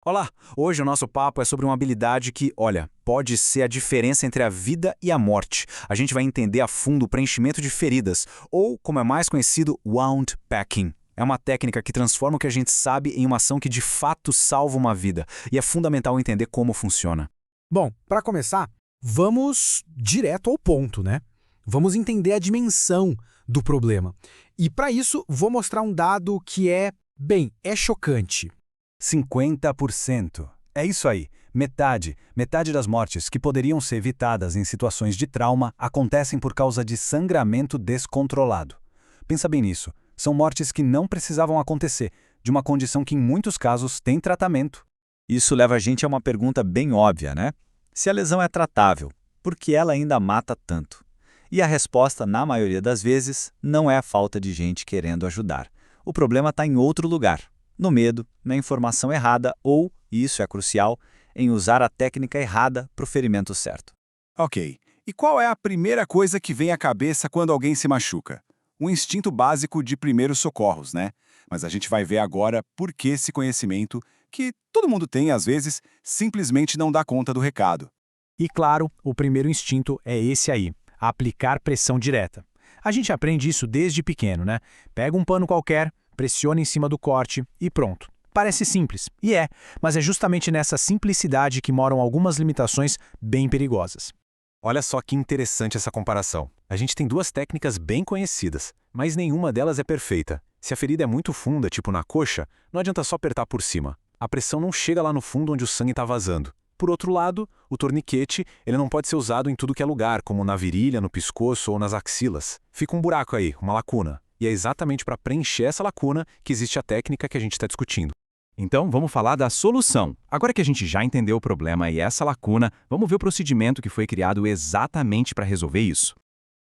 Olá! Hoje o nosso papo é sobre uma habilidade que, olha, pode ser a diferença entre a vida e a morte. A gente vai entender a fundo o preenchimento de feridas, ou, como é mais conhecido, wound packing. É uma técnica que transforma o que a gente sabe em uma ação que de fato salva uma vida, e é fundamental entender como funciona. Bom, para começar, vamos direto ao ponto, né? Vamos entender a dimensão do problema. E para isso, vou mostrar um dado que é chocante. 50%. É isso aí. Metade das mortes que poderiam ser evitadas em situações de trauma acontecem por causa de sangramento descontrolado. Pensa bem nisso. São mortes que não precisavam acontecer, de uma condição que em muitos casos tem tratamento. Isso leva a gente a uma pergunta bem óbvia, né? Se a lesão é tratável, por que ela ainda mata tanto? E a resposta, na maioria das vezes, não é a falta de gente querendo ajudar. O problema está em outro lugar. No medo, na informação errada ou, e isso é crucial, em usar a técnica errada para o ferimento certo. Ok. E qual é a primeira coisa que vem à cabeça quando alguém se machuca? Um instinto básico de primeiros socorros, né? Mas a gente vai ver agora por que esse conhecimento, que todo mundo tem às vezes, simplesmente não dá conta do recado. E claro, o primeiro instinto é esse aí, aplicar pressão direta. A gente aprende isso desde pequeno, né? Pega um pano qualquer, pressiona em cima do corte e pronto. Parece simples, e mas é justamente nessa simplicidade que moram algumas limitações bem perigosas. Olha só que interessante essa comparação. A gente tem duas técnicas bem conhecidas, mas nenhuma delas é perfeita. Se a ferida é muito funda, tipo na coxa, não adianta só apertar por cima. A pressão não chega lá no fundo onde o sangue está vazando. Por outro lado, o torniquete ele não pode ser usado em tudo que é lugar, como na virilha, no pescoço ou nas axilas. Fica um buraco aí, uma lacuna. E é exatamente para preencher essa lacuna que existe a técnica que a gente está discutindo. Então, vamos falar da solução. Agora que a gente já entendeu o problema e essa lacuna, vamos ver o procedimento que foi criado exatamente para resolver isso.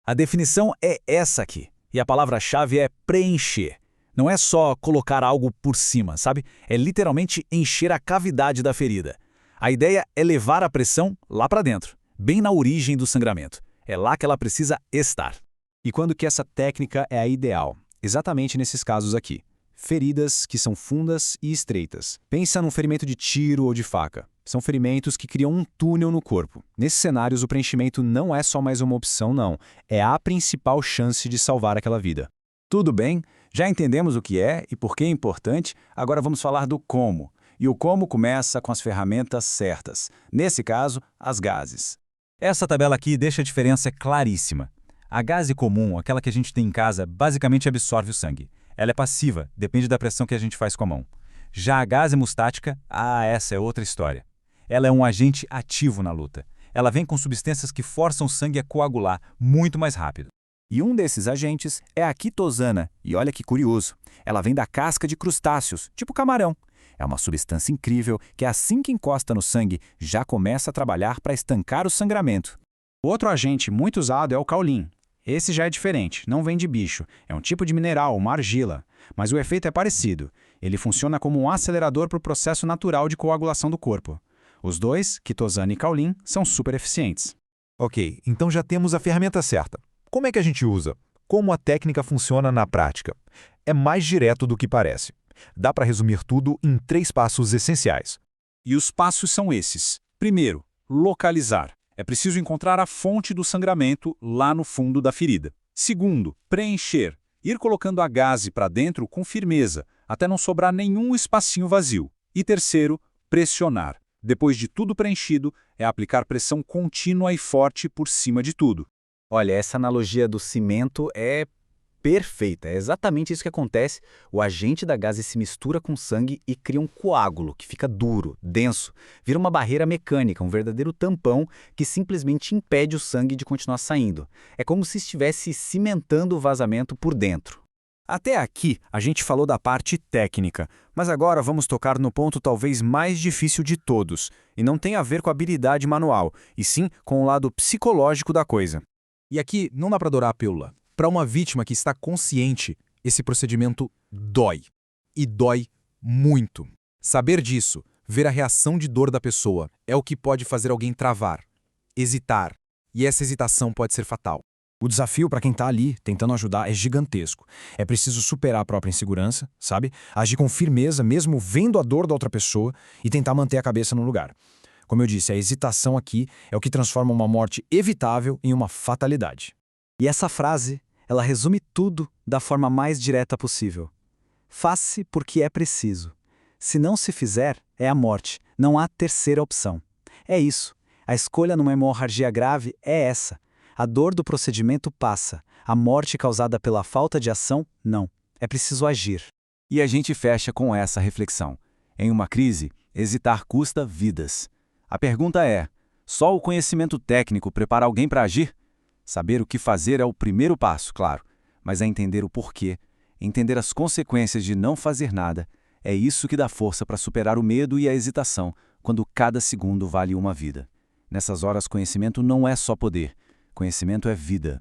A definição é essa aqui, e a palavra-chave é preencher. Não é só colocar algo por cima, sabe? É literalmente encher a cavidade da ferida. A ideia é levar a pressão lá para dentro, bem na origem do sangramento. É lá que ela precisa estar. E quando que essa técnica é a ideal? Exatamente nesses casos aqui. Feridas que são fundas e estreitas. Pensa num ferimento de tiro ou de faca. São ferimentos que criam um túnel no corpo. Nesses cenários, o preenchimento não é só mais uma opção, não. É a principal chance de salvar aquela vida. Tudo bem, já entendemos o que é e por que é importante, agora vamos falar do como. E o como começa com as ferramentas certas. Nesse caso, as gases. Essa tabela aqui deixa a diferença claríssima. A gase comum, aquela que a gente tem em casa, basicamente absorve o sangue. Ela é passiva, depende da pressão que a gente faz com a mão. Já a gase hemostática, essa é outra história. Ela é um agente ativo na luta. Ela vem com substâncias que forçam o sangue a coagular muito mais rápido. E um desses agentes é a quitosana, e olha que curioso, ela vem da casca de crustáceos, tipo camarão. É uma substância incrível que assim que encosta no sangue, já começa a trabalhar para estancar o sangramento. O outro agente muito usado é o caolin. Esse já é diferente, não vem de bicho, é um tipo de mineral, uma argila. Mas o efeito é parecido. Ele funciona como um acelerador para o processo natural de coagulação do corpo. Os dois, quitosana e caolin, são super eficientes. Ok, então já temos a ferramenta certa. Como é que a gente usa? Como a técnica funciona na prática? É mais direto do que parece. Dá para resumir tudo em 3 passos essenciais. E os passos são esses. Primeiro, localizar. É preciso encontrar a fonte do sangramento lá no fundo da ferida. Segundo, preencher. Ir colocando a gase para dentro com firmeza, até não sobrar nenhum espacinho vazio. E terceiro, pressionar. Depois de tudo preenchido, é aplicar pressão contínua e forte por cima de tudo. Olha, essa analogia do cimento é perfeita. É exatamente isso que acontece. O agente da gase se mistura com o sangue e cria um coágulo que fica duro, denso. Vira uma barreira mecânica, um verdadeiro tampão que simplesmente impede o sangue de continuar saindo. É como se estivesse cimentando o vazamento por dentro. Até aqui, a gente falou da parte técnica, mas agora vamos tocar no ponto talvez mais difícil de todos, e não tem a ver com a habilidade manual, e sim com o lado psicológico da coisa. E aqui não dá para dourar a pílula. Para uma vítima que está consciente, esse procedimento dói. E dói muito. Saber disso, ver a reação de dor da pessoa, é o que pode fazer alguém travar, hesitar. E essa hesitação pode ser fatal. O desafio para quem está ali tentando ajudar é gigantesco. É preciso superar a própria insegurança, sabe? Agir com firmeza, mesmo vendo a dor da outra pessoa e tentar manter a cabeça no lugar. Como eu disse, a hesitação aqui é o que transforma uma morte evitável em uma fatalidade. E essa frase, ela resume tudo da forma mais direta possível. Faz-se porque é preciso. Se não se fizer, é a morte. Não há terceira opção. É isso. A escolha numa hemorragia grave é essa. A dor do procedimento passa. A morte causada pela falta de ação, não. É preciso agir. E a gente fecha com essa reflexão. Em uma crise, hesitar custa vidas. A pergunta é: só o conhecimento técnico prepara alguém para agir? Saber o que fazer é o primeiro passo, claro, mas é entender o porquê, entender as consequências de não fazer nada. É isso que dá força para superar o medo e a hesitação, quando cada segundo vale uma vida. Nessas horas, conhecimento não é só poder. Conhecimento é vida.